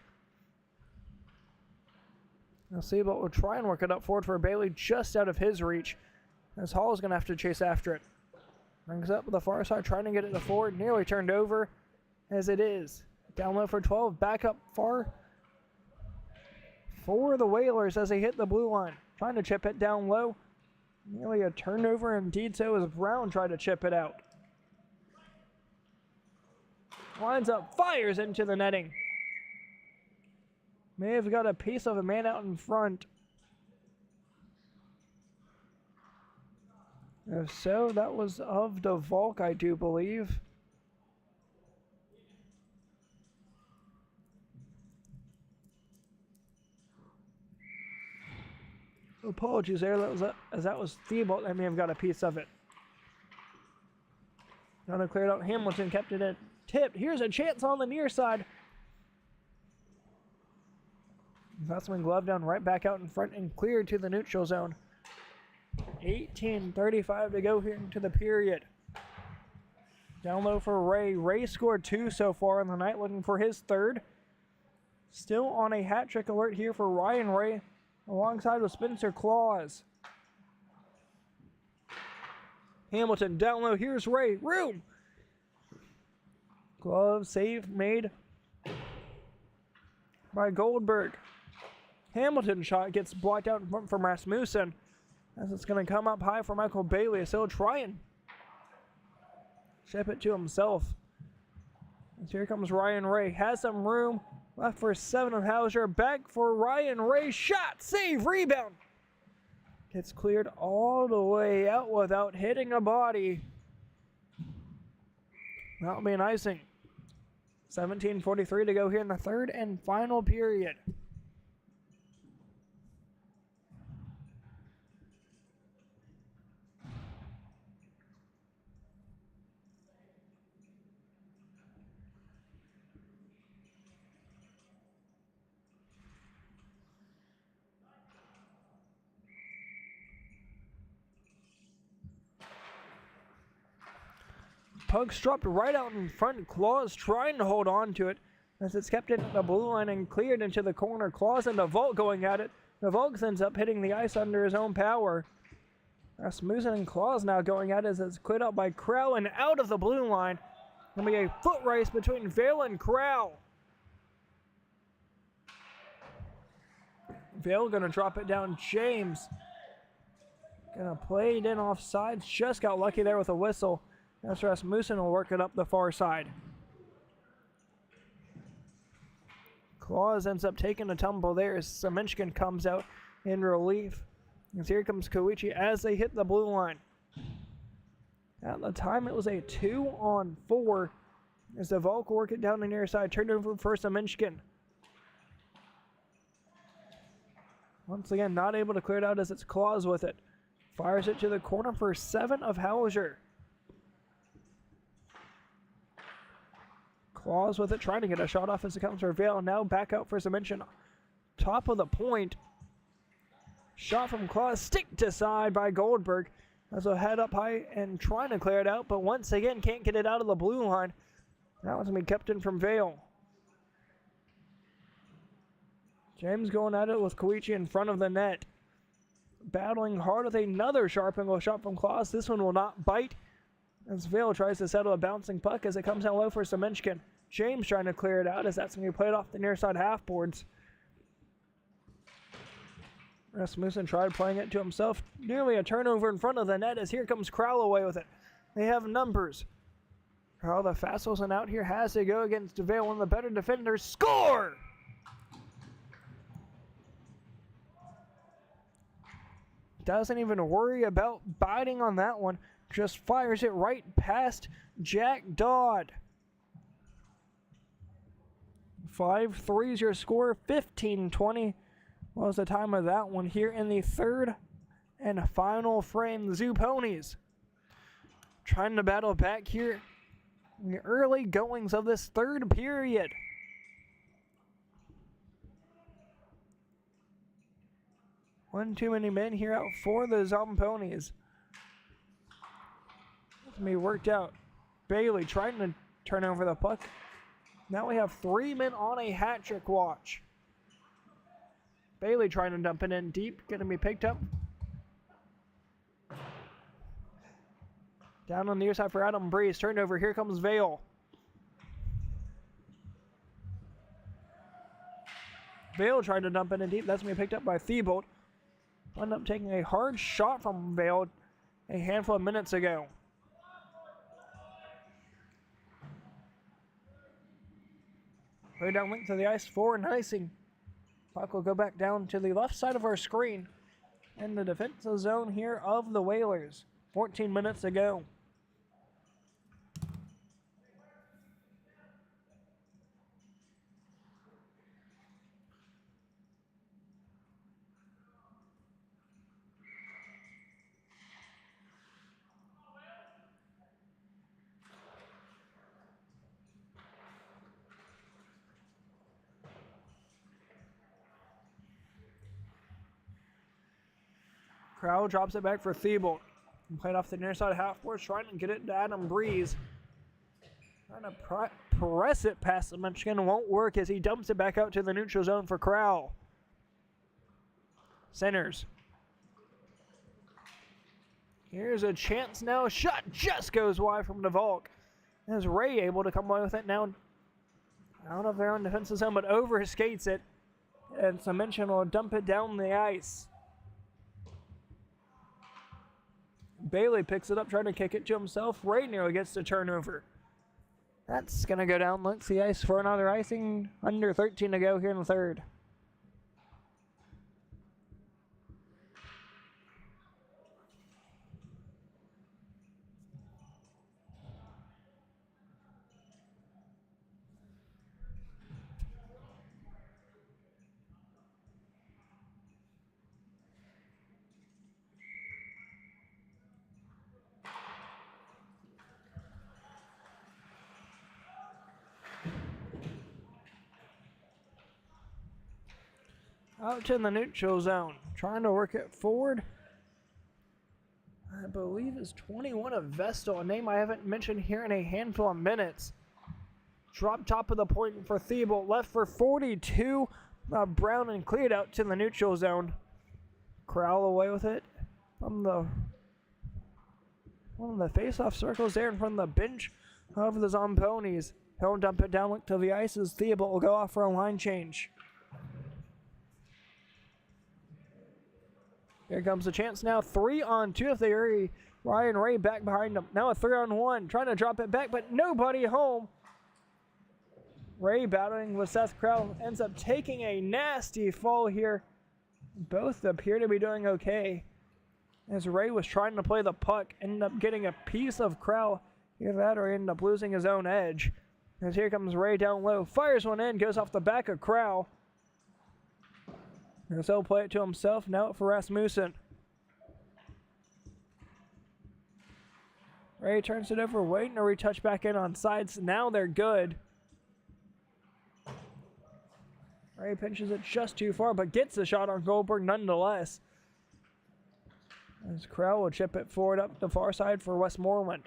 We'll see, but we'll try and work it up forward for Bailey just out of his reach, as Hall is going to have to chase after it. Brings up the far side, trying to get it to forward. Nearly turned over, as it is. Down low for 12, back up far for the Whalers as they hit the blue line. Trying to chip it down low. Nearly a turnover, indeed so, as Brown tried to chip it out. Lines up, fires into the netting. May have got a piece of a man out in front. If so, that was of DeVolk, I do believe. Apologies there, that was Thibault. I may have got a piece of it. Trying to clear it out. Hamilton kept it in. Tipped. Here's a chance on the near side. Investment glove down right back out in front and cleared to the neutral zone. 18:35 to go here into the period. Down low for Ray. Ray scored 2 so far in the night, looking for his third. Still on a hat trick alert here for Ryan Ray, alongside with Spencer Claus. Hamilton down low. Here's Ray. Room. Glove save made by Goldberg. Hamilton shot gets blocked out in front from Rasmussen. As it's going to come up high for Michael Bailey. So he'll try and chip it to himself. As here comes Ryan Ray. Has some room left for 7 of Hauser. Back for Ryan Ray. Shot, save, rebound. Gets cleared all the way out without hitting a body. That'll be an icing. 17:43 to go here in the third and final period. Puck's dropped right out in front. Claus trying to hold on to it as it's kept in the blue line and cleared into the corner. Claus and DeVault going at it. DeVault ends up hitting the ice under his own power. Rasmussen and Claus now going at it as it's cleared out by Crow and out of the blue line. Gonna be a foot race between Vale and Crow. Vale gonna drop it down. James gonna play it in off sides. Just got lucky there with a whistle. That's Rasmussen will work it up the far side. Claus ends up taking a tumble there as Semenchkin comes out in relief. As here comes Koichi as they hit the blue line. At the time it was a 2-on-4 as the Volk work it down the near side. Turnover for Semenchkin. Once again, not able to clear it out as it's Claus with it. Fires it to the corner for 7 of Hauser. Claus with it, trying to get a shot off as it comes for Vale. Now back out for Semenchkin. Top of the point. Shot from Claus, stick to side by Goldberg. As a head up high and trying to clear it out, but once again can't get it out of the blue line. That one's going to be kept in from Vale. James going at it with Koichi in front of the net. Battling hard with another sharp angle shot from Claus. This one will not bite. As Vale tries to settle a bouncing puck as it comes down low for Semenchkin. James trying to clear it out as that's going to be played off the near side half boards. Rasmussen tried playing it to himself. Nearly a turnover in front of the net as here comes Crowell away with it. They have numbers. Crowell, the fastest one out here, has to go against Vale, one of the better defenders. Score! Doesn't even worry about biting on that one. Just fires it right past Jack Dodd. 5-3 is your score. 15-20 was the time of that one here in the third and final frame. The Zomponies trying to battle back here in the early goings of this third period. One too many men here out for the Zomponies. It's going to be worked out. Bailey trying to turn over the puck. Now we have 3 men on a hat trick watch. Bailey trying to dump it in deep. Going to be picked up. Down on the near side for Adam Breeze. Turned over. Here comes Vale. Vale trying to dump it in deep. That's going to be picked up by Thibault. Ended up taking a hard shot from Vale a handful of minutes ago. Way down length of the ice for an icing. Puck will go back down to the left side of our screen in the defensive zone here of the Whalers. 14 minutes to go. Crowell drops it back for Thibault. Played off the near side half board, trying to get it to Adam Breeze. Trying to press it past the Munchkin. Won't work as he dumps it back out to the neutral zone for Crowell. Centers. Here's a chance now. Shot just goes wide from DeValk. Is Ray able to come away with it now? Out of their own defensive zone, but over skates it. And Dimension will dump it down the ice. Bailey picks it up, trying to kick it to himself. Ray nearly gets the turnover. That's going to go down. Looks the ice for another icing. Under 13 to go here in the third. Out in the neutral zone, trying to work it forward. I believe it's 21 of Vestal, a name I haven't mentioned here in a handful of minutes. Drop top of the point for Thibault, left for 42. Brown and cleared out to the neutral zone. Crowell away with it from one of the face-off circles there in front of the bench of the Zomponies. He'll dump it down, look to the ice as Thibault will go off for a line change. Here comes the chance now. 3-on-2 if they hurry. Ryan Ray back behind him. Now a 3-on-1. Trying to drop it back, but nobody home. Ray battling with Seth Crowell. Ends up taking a nasty fall here. Both appear to be doing okay. As Ray was trying to play the puck, ended up getting a piece of Crowell. Either that or ended up losing his own edge. As here comes Ray down low. Fires one in, goes off the back of Crowell. And so play it to himself, now for Rasmussen. Ray turns it over, waiting to retouch back in on sides. Now they're good. Ray pinches it just too far, but gets the shot on Goldberg nonetheless. As Crowell will chip it forward up the far side for Westmoreland.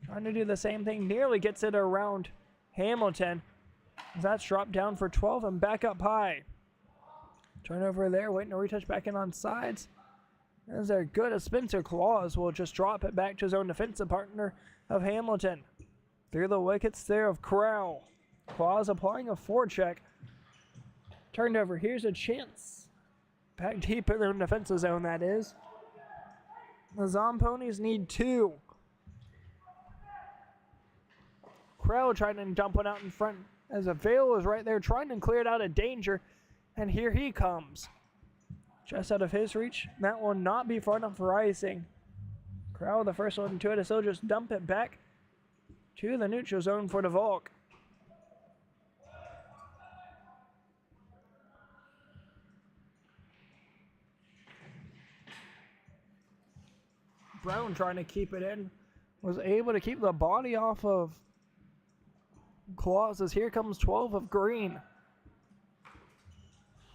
Trying to do the same thing, nearly gets it around Hamilton. That's dropped down for 12 and back up high. Turnover there, waiting to retouch back in on sides. As they're good as Spencer Claus will just drop it back to his own defensive partner of Hamilton. Through the wickets there of Crowell. Claus applying a forecheck. Turned over, here's a chance. Back deep in their own defensive zone, that is. The Zomponies need 2. Crowell trying to dump one out in front as Avail is right there trying to clear it out of danger. And here he comes. Just out of his reach. That will not be far enough for icing. Crowell, the first one to it, so just dump it back to the neutral zone for the Volk. Brown trying to keep it in. Was able to keep the body off of Claus as here comes 12 of Green.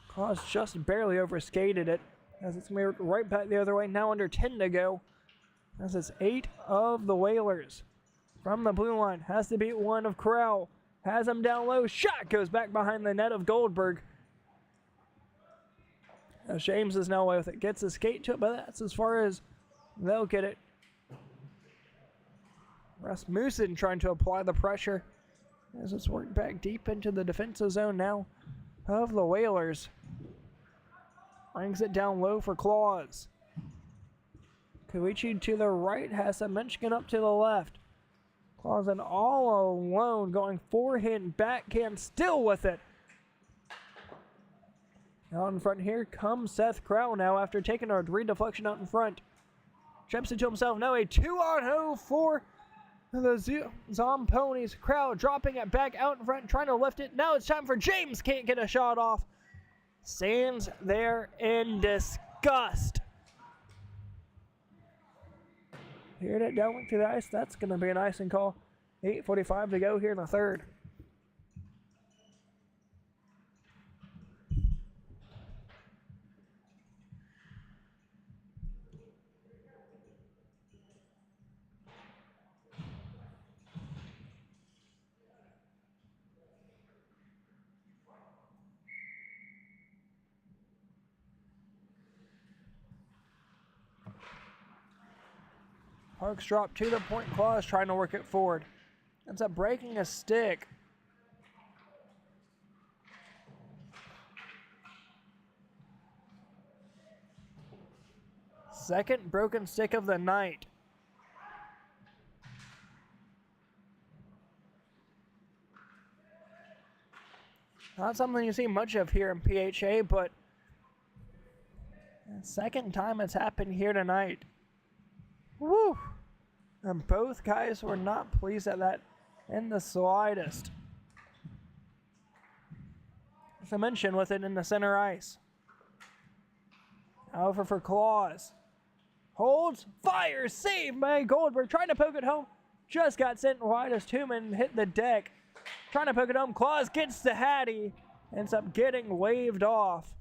Claus just barely overskated it as it's going to be right back the other way. Now under 10 to go as it's 8 of the Whalers. From the blue line, has to beat 1 of Crowell. Has him down low. Shot goes back behind the net of Goldberg. As James is now away with it. Gets a skate to it, but that's as far as they'll get it. Rasmussen trying to apply the pressure as it's worked back deep into the defensive zone now of the Whalers. Brings it down low for Claus. Koichi to the right, has a Menchkin up to the left. Claus in all alone, going forehand, backhand, still with it. Out in front here comes Seth Crowell now after taking a redeflection out in front. Chips it to himself, now a 2-on-0 for the Zomponies. Crowell dropping it back out in front, trying to lift it. Now it's time for James, can't get a shot off. Stands there in disgust. Heard it down to the ice. That's going to be an icing call. 8:45 to go here in the third. Parks drop to the point. Claus trying to work it forward. Ends up breaking a stick. second broken stick of the night. Not something you see much of here in PHA, but the second time it's happened here tonight. Woo! And both guys were not pleased at that in the slightest. As I mentioned, with it in the center ice. However, for Claus, holds, fires, saved by Goldberg, trying to poke it home. Just got sent wide as Tuman hit the deck. Trying to poke it home. Claus gets the Hattie. Ends up getting waved off.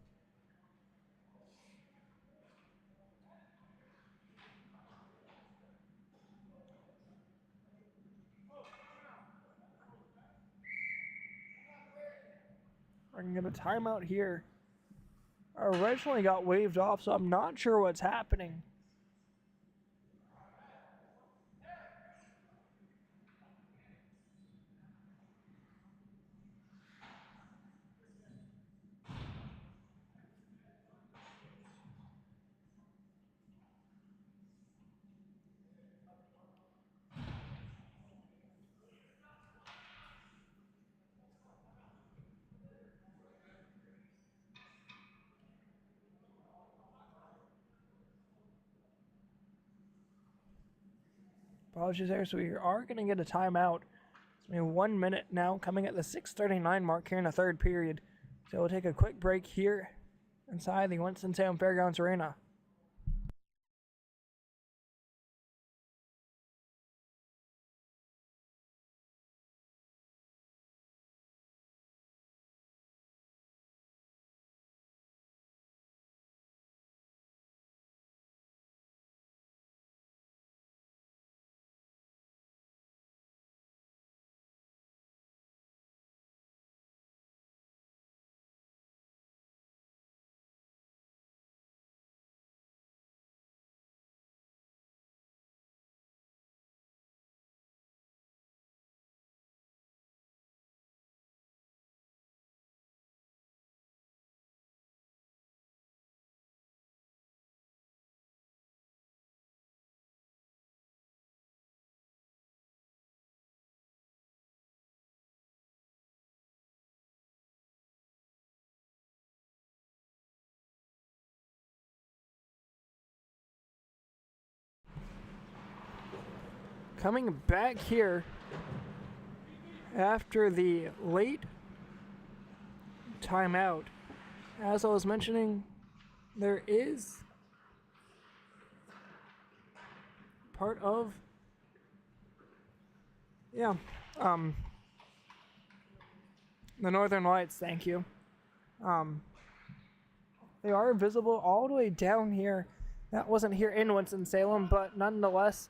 We're going to get a timeout here. Originally got waved off, so I'm not sure what's happening. Apologies there, so we are going to get a timeout. It's going to be 1 minute now, coming at the 6:39 mark here in the third period. So we'll take a quick break here inside the Winston-Salem Fairgrounds Arena. Coming back here after the late timeout, as I was mentioning, there is part of, the Northern Lights, thank you. They are visible all the way down here. That wasn't here in Winston-Salem, but nonetheless,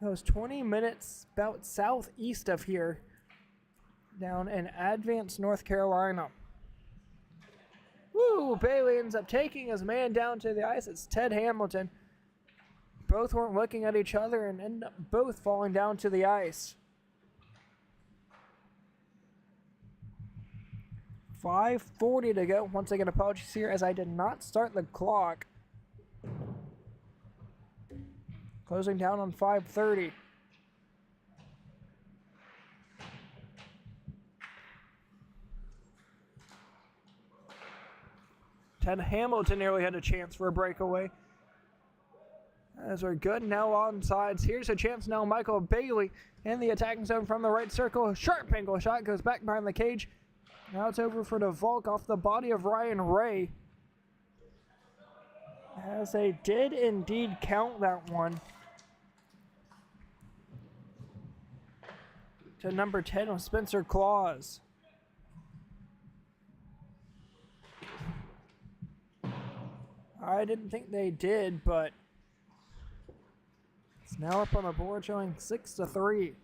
it was 20 minutes about southeast of here, down in Advance, North Carolina. Woo! Bailey ends up taking his man down to the ice. It's Ted Hamilton. Both weren't looking at each other and end up both falling down to the ice. 5:40 to go. Once again, apologies here as I did not start the clock. Closing down on 5:30. Ted Hamilton nearly had a chance for a breakaway. As we're good now on sides. Here's a chance now. Michael Bailey in the attacking zone from the right circle. Sharp angle shot goes back behind the cage. Now it's over for DeVolk off the body of Ryan Ray. As they did indeed count that one. To number 10 of Spencer Claus. I didn't think they did, but it's now up on the board showing 6-3.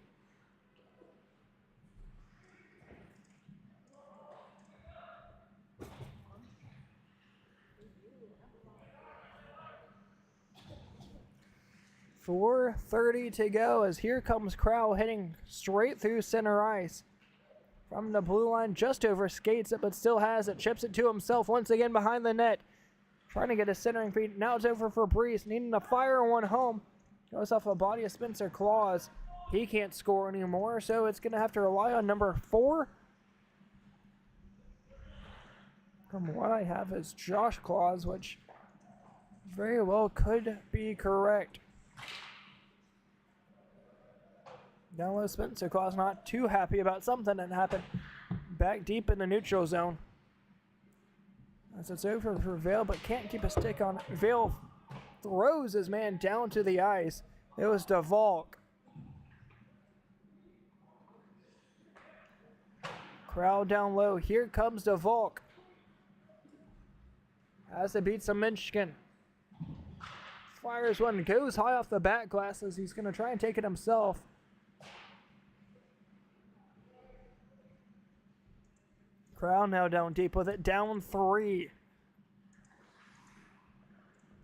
.430 to go as here comes Crowell hitting straight through center ice. From the blue line, just over skates it, but still has it. Chips it to himself once again behind the net. trying to get a centering feed. Now it's over for Breeze, needing to fire one home. Goes off a body of Spencer Claus. He can't score anymore, so it's going to have to rely on number 4. From what I have is Josh Claus, which very well could be correct. Down low, Spencer Claus not too happy about something that happened. Back deep in the neutral zone. As it's over for Vale, but can't keep a stick on it. Vale throws his man down to the ice. It was DeValk. Crowd down low. Here comes DeValk. Has to beat some Michigan. Fires one, goes high off the back glass as he's going to try and take it himself. Crowd now down deep with it, down 3.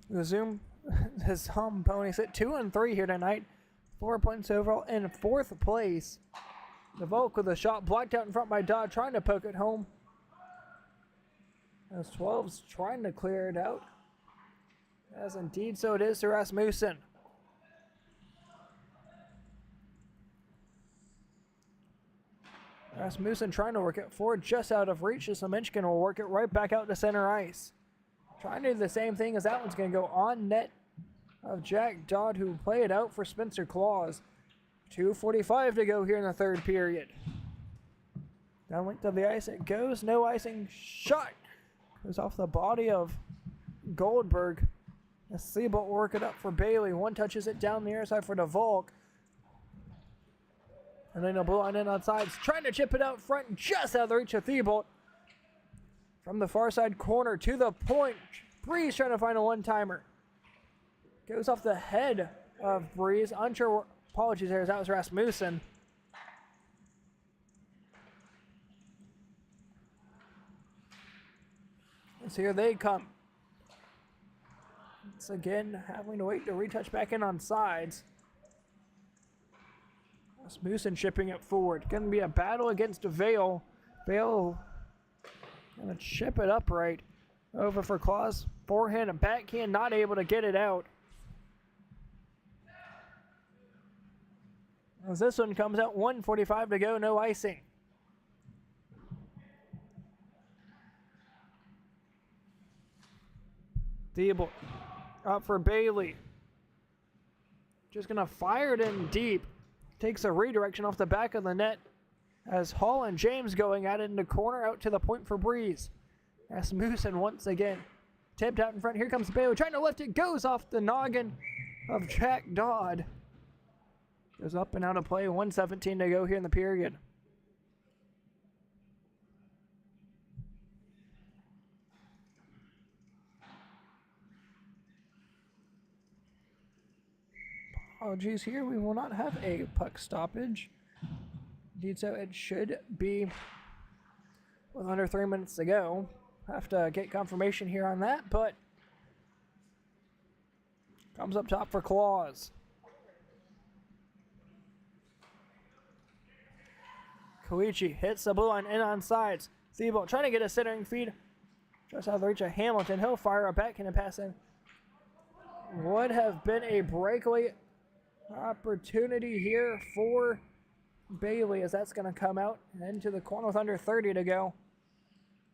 The Zomponies at 2-3 here tonight. 4 points overall in 4th place. The Volk with a shot blocked out in front by Dodd, trying to poke it home. As 12's trying to clear it out. As indeed so it is to Rasmussen. Rasmussen trying to work it forward, just out of reach. As Michigan will work it right back out to center ice. Trying to do the same thing as that one's going to go on net of Jack Dodd, who played out for Spencer Claus. 2:45 to go here in the 3rd period. Down length of the ice it goes. No icing. Shot goes off the body of Goldberg. As Siebold will work it up for Bailey. One touches it down the air side for DeValk. And then a blue line in on sides. Trying to chip it out front, just out of the reach of Thibault. From the far side corner to the point. Breeze trying to find a one-timer. Goes off the head of Breeze. Unsure, apologies there, that was Rasmussen. So here they come. Once again, having to wait to retouch back in on sides. Rasmussen shipping it forward. Going to be a battle against Vale. Vale going to chip it upright. Over for Claus. Forehand and backhand, not able to get it out. As this one comes out, 1:45 to go, no icing. Thibault up for Bailey. Just going to fire it in deep. Takes a redirection off the back of the net as Hall and James going at it in the corner, out to the point for Breeze. Rasmussen once again tipped out in front. Here comes Bailey trying to lift it. Goes off the noggin of Jack Dodd. Goes up and out of play. 1:17 to go here in the period. Apologies here. We will not have a puck stoppage. Indeed, so it should be with under 3 minutes to go. Have to get confirmation here on that, but comes up top for Claus. Koichi hits the blue line in on sides. Thibault trying to get a centering feed. Just out of the reach of Hamilton. He'll fire a backhand pass in. Would have been a breakaway opportunity here for Bailey, as that's going to come out into the corner with under 30 to go.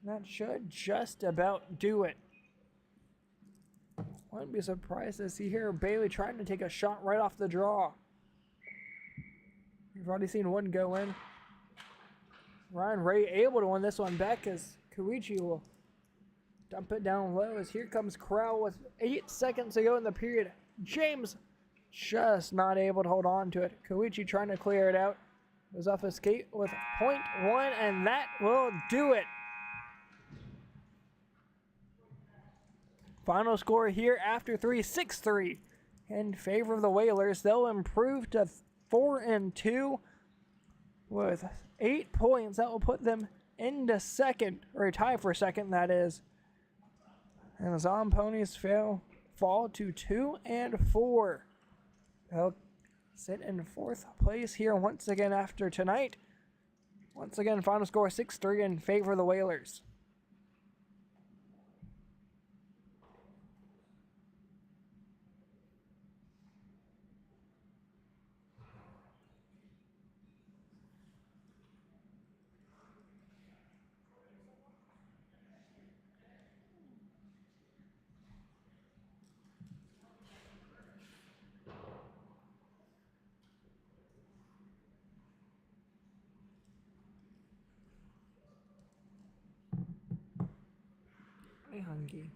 That should just about do it. Wouldn't be surprised to see here Bailey trying to take a shot right off the draw. We've already seen one go in. Ryan Ray able to win this one back as Koichi will dump it down low, as here comes Crowell with 8 seconds to go in the period. James just not able to hold on to it. Koichi trying to clear it out. Goes off his skate with .1, and that will do it. Final score here after 3, 6-3 in favor of the Whalers. They'll improve to 4-2 with 8 points. That will put them into second, or a tie for second, that is. And the Zomponies fall to 2 and 4. They'll sit in 4th place here once again after tonight. Once again, final score 6-3 in favor of the Whalers. hungry.